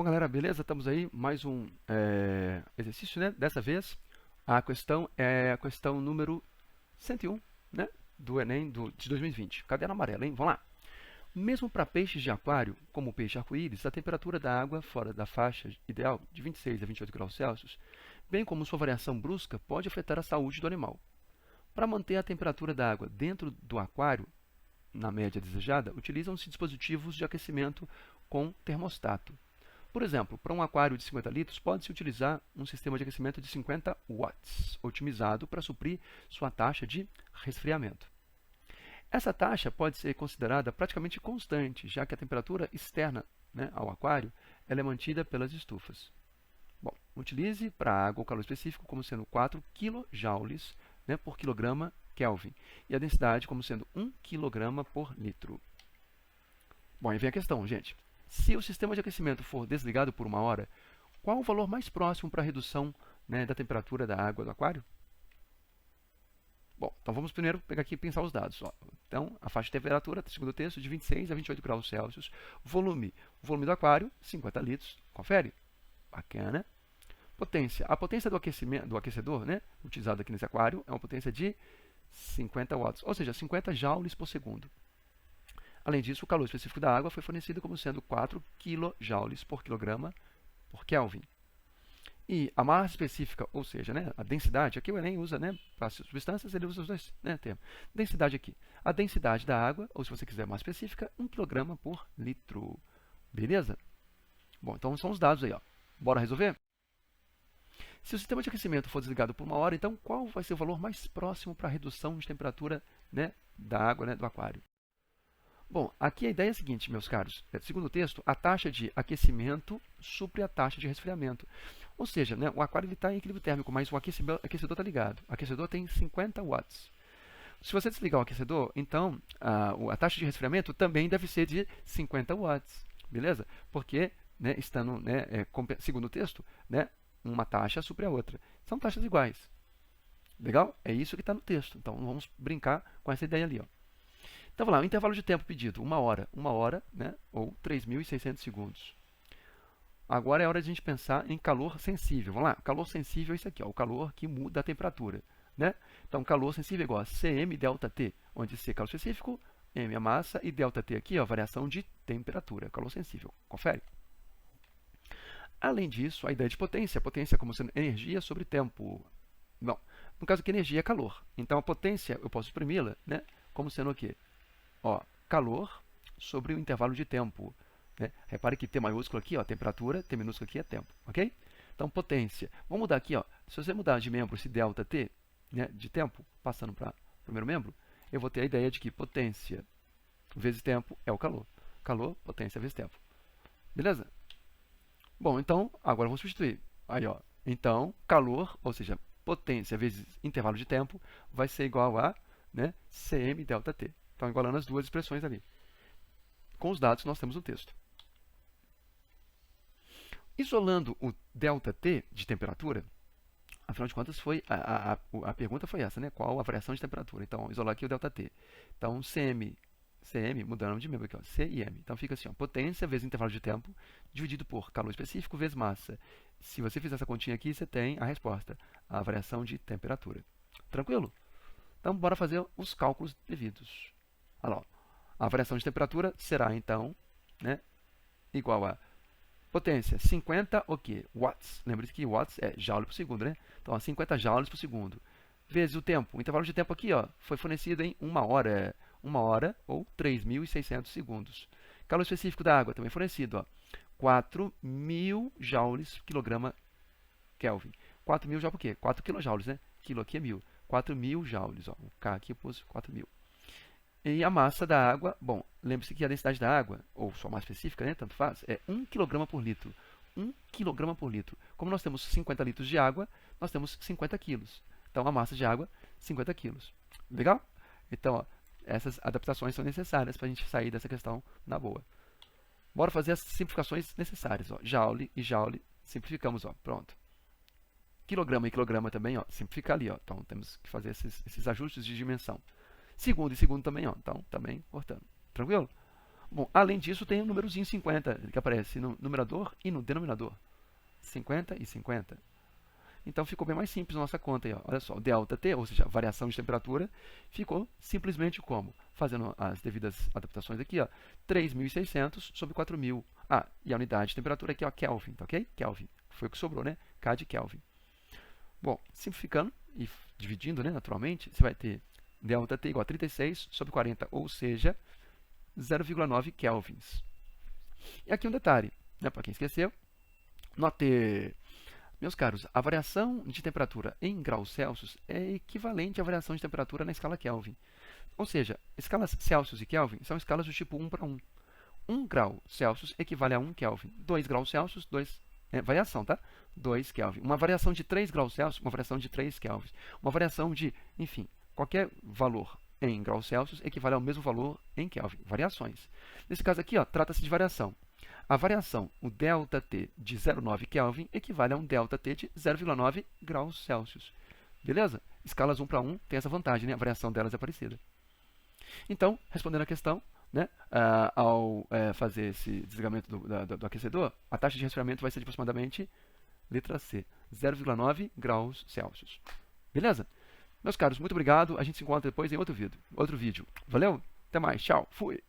Bom, galera, beleza? Estamos aí, mais um exercício, né? Dessa vez, a questão é a questão número 101, né? Do Enem de 2020. Caderno amarelo, hein? Vamos lá. Mesmo para peixes de aquário, como o peixe arco-íris, a temperatura da água fora da faixa ideal de 26 a 28 graus Celsius, bem como sua variação brusca, pode afetar a saúde do animal. Para manter a temperatura da água dentro do aquário, na média desejada, utilizam-se dispositivos de aquecimento com termostato. Por exemplo, para um aquário de 50 litros, pode-se utilizar um sistema de aquecimento de 50 watts, otimizado para suprir sua taxa de resfriamento. Essa taxa pode ser considerada praticamente constante, já que a temperatura externa, né, ao aquário ela é mantida pelas estufas. Bom, utilize para a água o calor específico como sendo 4 kJ, né, por quilograma Kelvin, e a densidade como sendo 1 kg por litro. Bom, aí vem a questão, gente. Se o sistema de aquecimento for desligado por 1 hora, qual o valor mais próximo para a redução, né, da temperatura da água do aquário? Bom, então vamos primeiro pegar aqui e pensar os dados. Ó. Então, a faixa de temperatura, segundo o texto, de 26 a 28 graus Celsius. O volume do aquário, 50 litros. Confere? Bacana. Potência. A potência do aquecedor, né, utilizado aqui nesse aquário, é uma potência de 50 watts, ou seja, 50 joules por segundo. Além disso, o calor específico da água foi fornecido como sendo 4 kJ por quilograma por Kelvin. E a massa específica, ou seja, né, a densidade, aqui o Enem usa, né, para substâncias, ele usa os dois, né, termos. Densidade aqui. A densidade da água, ou se você quiser mais específica, 1 kg por litro. Beleza? Bom, então são os dados aí. Ó. Bora resolver? Se o sistema de aquecimento for desligado por 1 hora, então qual vai ser o valor mais próximo para a redução de temperatura, né, da água, né, do aquário? Bom, aqui a ideia é a seguinte, meus caros. Segundo o texto, a taxa de aquecimento supre a taxa de resfriamento. Ou seja, né, o aquário está em equilíbrio térmico, mas o aquecedor está ligado. O aquecedor tem 50 watts. Se você desligar o aquecedor, então a taxa de resfriamento também deve ser de 50 watts. Beleza? Porque, né, estando, né, segundo o texto, né, uma taxa supre a outra. São taxas iguais. Legal? É isso que está no texto. Então, vamos brincar com essa ideia ali. Ó. Então, vamos lá, o intervalo de tempo pedido, 1 hora, né, ou 3.600 segundos. Agora é hora de a gente pensar em calor sensível. Vamos lá, calor sensível é isso aqui, ó, o calor que muda a temperatura. Né? Então, calor sensível é igual a Cm delta T, onde C é calor específico, M é a massa e delta T aqui, ó, variação de temperatura, calor sensível. Confere? Além disso, a ideia de potência como sendo energia sobre tempo. Bom, no caso aqui, energia é calor. Então, a potência, eu posso exprimi-la, né, como sendo o quê? Ó, calor sobre o intervalo de tempo. Né? Repare que T maiúsculo aqui, ó, temperatura, T minúsculo aqui é tempo. Ok? Então, potência. Vamos mudar aqui. Ó, se você mudar de membro esse delta T, né, de tempo, passando para o primeiro membro, eu vou ter a ideia de que potência vezes tempo é o calor. Calor, potência vezes tempo. Beleza? Bom, então, agora vamos substituir. Aí, ó, então, calor, ou seja, potência vezes intervalo de tempo, vai ser igual a, né, Cm delta T. Então, igualando as duas expressões ali, com os dados que nós temos no texto. Isolando o ΔT de temperatura, afinal de contas, a pergunta foi essa, né? Qual a variação de temperatura? Então, isolar aqui o ΔT. Então, Cm, mudando de membro aqui, ó, C e M. Então, fica assim, ó, potência vezes intervalo de tempo, dividido por calor específico vezes massa. Se você fizer essa continha aqui, você tem a resposta, a variação de temperatura. Tranquilo? Então, bora fazer os cálculos devidos. Olha lá, ó. A variação de temperatura será, então, né, igual a potência 50 o quê? Watts. Lembre-se que watts é joule por segundo, né? Então, 50 joules por segundo. Vezes o tempo. O intervalo de tempo aqui, ó, foi fornecido em 1 hora. 1 hora ou 3.600 segundos. Calor específico da água também fornecido, ó, 4.000 joules por quilograma Kelvin. 4.000 joules por quê? 4 quilojoules, né? Quilo aqui é 1.000. 4.000 joules, ó. O K aqui eu pus 4.000. E a massa da água, bom, lembre-se que a densidade da água, ou sua massa específica, né, tanto faz, é 1 kg por litro. 1 kg por litro. Como nós temos 50 litros de água, nós temos 50 quilos. Então, a massa de água, 50 quilos. Legal? Então, ó, essas adaptações são necessárias para a gente sair dessa questão na boa. Bora fazer as simplificações necessárias. Ó. Joule e joule, simplificamos. Ó. Pronto. Quilograma e quilograma também, ó, simplifica ali. Ó. Então, temos que fazer esses ajustes de dimensão. Segundo e segundo também, ó. Então, também cortando. Tranquilo? Bom, além disso, tem o númerozinho 50, que aparece no numerador e no denominador. 50 e 50. Então ficou bem mais simples a nossa conta aí, ó. Olha só, ΔT, ou seja, variação de temperatura, ficou simplesmente como? Fazendo as devidas adaptações aqui, ó, 3.600 sobre 4.000. Ah, e a unidade de temperatura aqui, ó, Kelvin, tá ok? Kelvin, foi o que sobrou, né? K de Kelvin. Bom, simplificando e dividindo, né, naturalmente, você vai ter ΔT igual a 36 sobre 40, ou seja, 0,9 kelvins. E aqui um detalhe, né, para quem esqueceu, note, meus caros, a variação de temperatura em graus Celsius é equivalente à variação de temperatura na escala Kelvin. Ou seja, escalas Celsius e Kelvin são escalas do tipo 1 para 1. 1 grau Celsius equivale a 1 Kelvin. 2 graus Celsius, variação, tá? 2 Kelvin. Uma variação de 3 graus Celsius, uma variação de 3 Kelvin. Uma variação de, enfim, qualquer valor em graus Celsius equivale ao mesmo valor em Kelvin. Variações. Nesse caso aqui, trata-se de variação. A variação, o ΔT de 0,9 Kelvin, equivale a um ΔT de 0,9 graus Celsius. Beleza? Escalas 1 para 1 tem essa vantagem, né? A variação delas é parecida. Então, respondendo a questão, né, ao fazer esse desligamento do aquecedor, a taxa de resfriamento vai ser de aproximadamente, letra C, 0,9 graus Celsius. Beleza? Meus caros, muito obrigado. A gente se encontra depois em outro vídeo. Valeu? Até mais. Tchau. Fui.